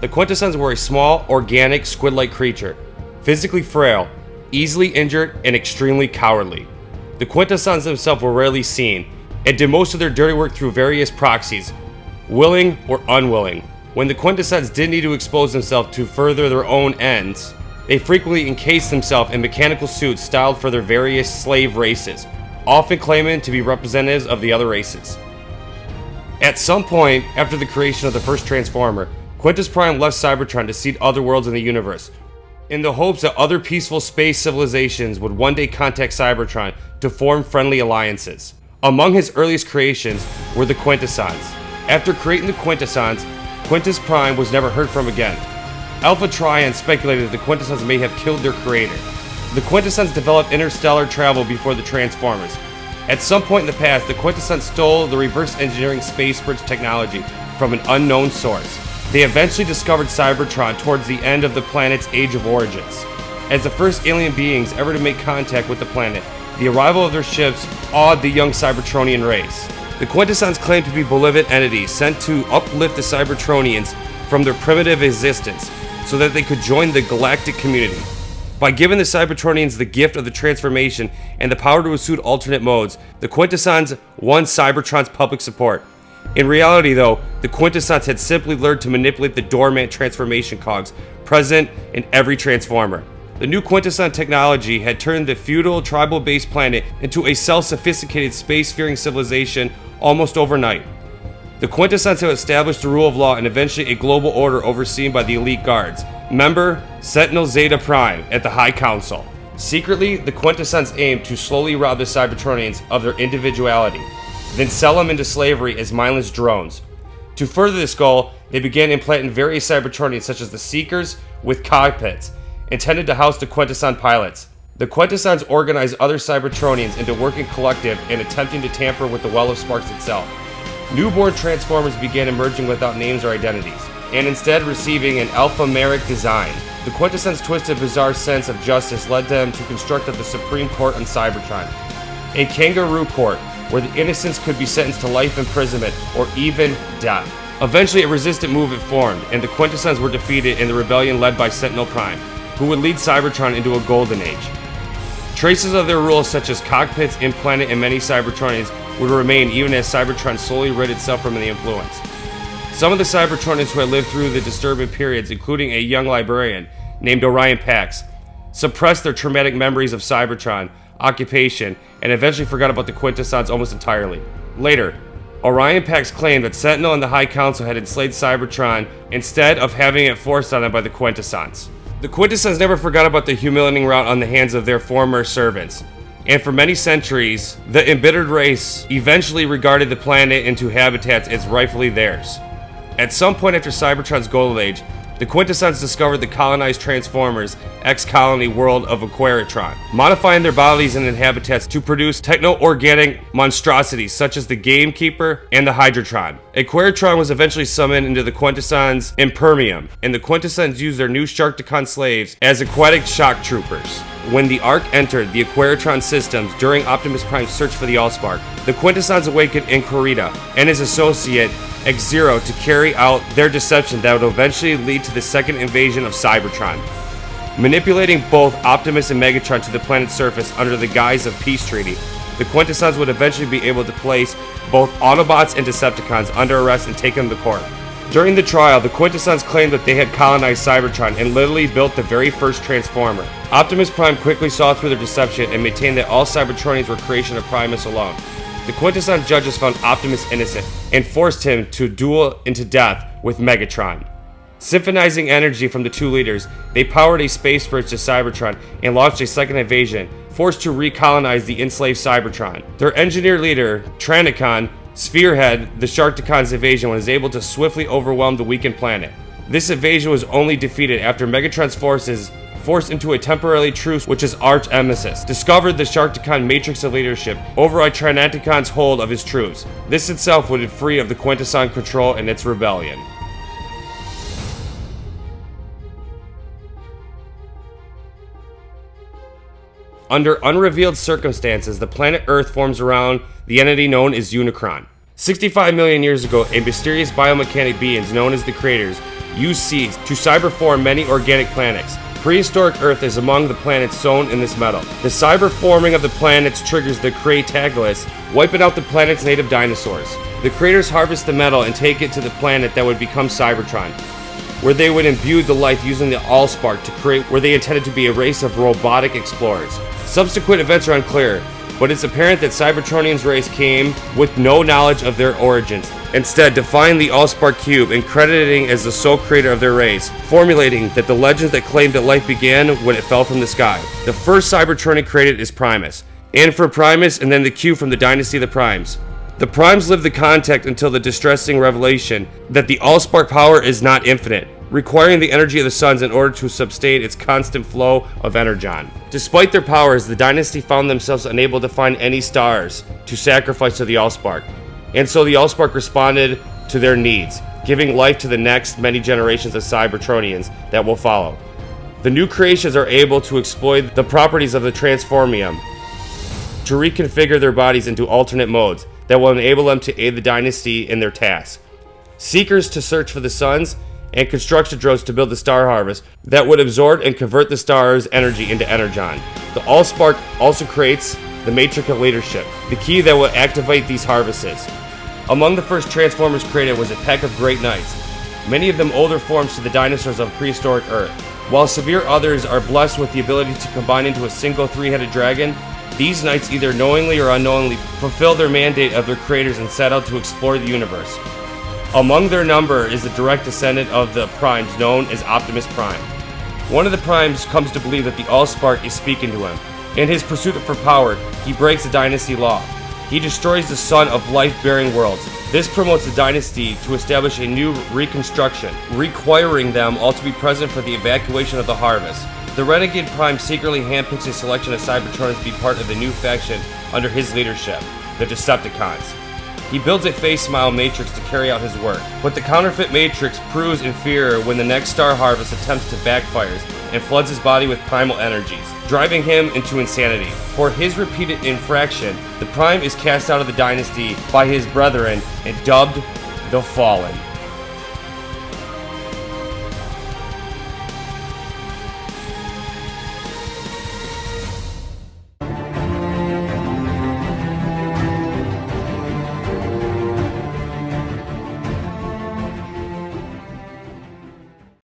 The Quintessons were a small, organic, squid-like creature, physically frail, easily injured, and extremely cowardly. The Quintessons themselves were rarely seen, and did most of their dirty work through various proxies, willing or unwilling. When the Quintessons did need to expose themselves to further their own ends, they frequently encased themselves in mechanical suits styled for their various slave races, often claiming to be representatives of the other races. At some point after the creation of the first Transformer, Quintus Prime left Cybertron to seed other worlds in the universe, in the hopes that other peaceful space civilizations would one day contact Cybertron to form friendly alliances. Among his earliest creations were the Quintessons. After creating the Quintessons, Quintus Prime was never heard from again. Alpha Trion speculated that the Quintessons may have killed their creator. The Quintessons developed interstellar travel before the Transformers. At some point in the past, the Quintessons stole the reverse engineering space bridge technology from an unknown source. They eventually discovered Cybertron towards the end of the planet's Age of Origins. As the first alien beings ever to make contact with the planet, the arrival of their ships awed the young Cybertronian race. The Quintessons claimed to be beloved entities sent to uplift the Cybertronians from their primitive existence so that they could join the galactic community. By giving the Cybertronians the gift of the transformation and the power to assume alternate modes, the Quintessons won Cybertron's public support. In reality though, the Quintessons had simply learned to manipulate the dormant transformation cogs present in every Transformer. The new Quintesson technology had turned the feudal, tribal-based planet into a self-sophisticated, space-faring civilization almost overnight. The Quintessons have established the rule of law and eventually a global order overseen by the elite guards. Member Sentinel Zeta Prime at the High Council. Secretly, the Quintessons aim to slowly rob the Cybertronians of their individuality, then sell them into slavery as mindless drones. To further this goal, they began implanting various Cybertronians such as the Seekers with cockpits, intended to house the Quintesson pilots. The Quintessons organized other Cybertronians into working collective and attempting to tamper with the Well of Sparks itself. Newborn Transformers began emerging without names or identities, and instead receiving an alphanumeric design. The Quintessons' twisted, bizarre sense of justice led them to construct the Supreme Court on Cybertron, a kangaroo court where the innocents could be sentenced to life imprisonment or even death. Eventually, a resistant movement formed, and the Quintessons were defeated in the rebellion led by Sentinel Prime, who would lead Cybertron into a golden age. Traces of their rule, such as cockpits implanted in many Cybertronians, would remain even as Cybertron slowly rid itself from the influence. Some of the Cybertronians who had lived through the disturbing periods, including a young librarian named Orion Pax, suppressed their traumatic memories of Cybertron, occupation, and eventually forgot about the Quintessons almost entirely. Later, Orion Pax claimed that Sentinel and the High Council had enslaved Cybertron instead of having it forced on them by the Quintessons. The Quintessons never forgot about the humiliating rout on the hands of their former servants, and for many centuries, the embittered race eventually regarded the planet and two habitats as rightfully theirs. At some point after Cybertron's golden age, the Quintessons discovered the colonized Transformers' ex-colony world of Aquatron, modifying their bodies and habitats to produce techno-organic monstrosities such as the Gamekeeper and the Hydrotron. Aquatron was eventually summoned into the Quintessons' Impermium, and the Quintessons used their new Sharkticon slaves as aquatic shock troopers. When the Ark entered the Aquatron systems during Optimus Prime's search for the Allspark, the Quintessons awakened Inquirita and his associate X-Zero to carry out their deception that would eventually lead to the second invasion of Cybertron. Manipulating both Optimus and Megatron to the planet's surface under the guise of peace treaty, the Quintessons would eventually be able to place both Autobots and Decepticons under arrest and take them to court. During the trial, the Quintessons claimed that they had colonized Cybertron and literally built the very first Transformer. Optimus Prime quickly saw through their deception and maintained that all Cybertronians were creation of Primus alone. The Quintesson judges found Optimus innocent and forced him to duel into death with Megatron. Synchronizing energy from the two leaders, they powered a space bridge to Cybertron and launched a second invasion, forced to recolonize the enslaved Cybertron. Their engineer leader, Tranicon, spearheaded the Sharkticon's invasion and was able to swiftly overwhelm the weakened planet. This invasion was only defeated after Megatron's forces, forced into a temporary truce which his arch-nemesis, discovered the Sharkticon matrix of leadership, override Trinaticon's hold of his troops. This itself would free of the Quintesson control and its rebellion. Under unrevealed circumstances, the planet Earth forms around the entity known as Unicron. 65 million years ago, a mysterious biomechanic beings known as the Creators use seeds to cyberform many organic planets. Prehistoric Earth is among the planets sown in this metal. The cyberforming of the planets triggers the Cretaculus, wiping out the planet's native dinosaurs. The creators harvest the metal and take it to the planet that would become Cybertron, where they would imbue the life using the Allspark to create where they intended to be a race of robotic explorers. Subsequent events are unclear, but it's apparent that Cybertronians' race came with no knowledge of their origins, instead defying the Allspark Cube and crediting as the sole creator of their race, formulating that the legends that claimed that life began when it fell from the sky. The first Cybertronian created is Primus, and for Primus and then the Q from the dynasty of the Primes. The Primes live the contact until the distressing revelation that the Allspark power is not infinite, requiring the energy of the suns in order to sustain its constant flow of energon. Despite their powers, the dynasty found themselves unable to find any stars to sacrifice to the Allspark, and so the Allspark responded to their needs, giving life to the next many generations of Cybertronians that will follow. The new creations are able to exploit the properties of the Transformium to reconfigure their bodies into alternate modes that will enable them to aid the dynasty in their tasks. Seekers to search for the suns, and construction drones to build the star harvest that would absorb and convert the star's energy into energon. The Allspark also creates the Matrix of Leadership, the key that will activate these harvests. Among the first Transformers created was a pack of Great Knights, many of them older forms to the dinosaurs of prehistoric Earth. While severe others are blessed with the ability to combine into a single three-headed dragon, these knights either knowingly or unknowingly fulfill their mandate of their creators and set out to explore the universe. Among their number is the direct descendant of the Primes known as Optimus Prime. One of the Primes comes to believe that the Allspark is speaking to him. In his pursuit for power, he breaks the dynasty law. He destroys the sun of life-bearing worlds. This promotes the dynasty to establish a new reconstruction, requiring them all to be present for the evacuation of the harvest. The Renegade Prime secretly handpicks a selection of Cybertronians to be part of the new faction under his leadership, the Decepticons. He builds a face smile matrix to carry out his work, but the counterfeit matrix proves inferior when the next star harvest attempts to backfires and floods his body with primal energies, driving him into insanity. For his repeated infraction, the Prime is cast out of the dynasty by his brethren and dubbed the Fallen.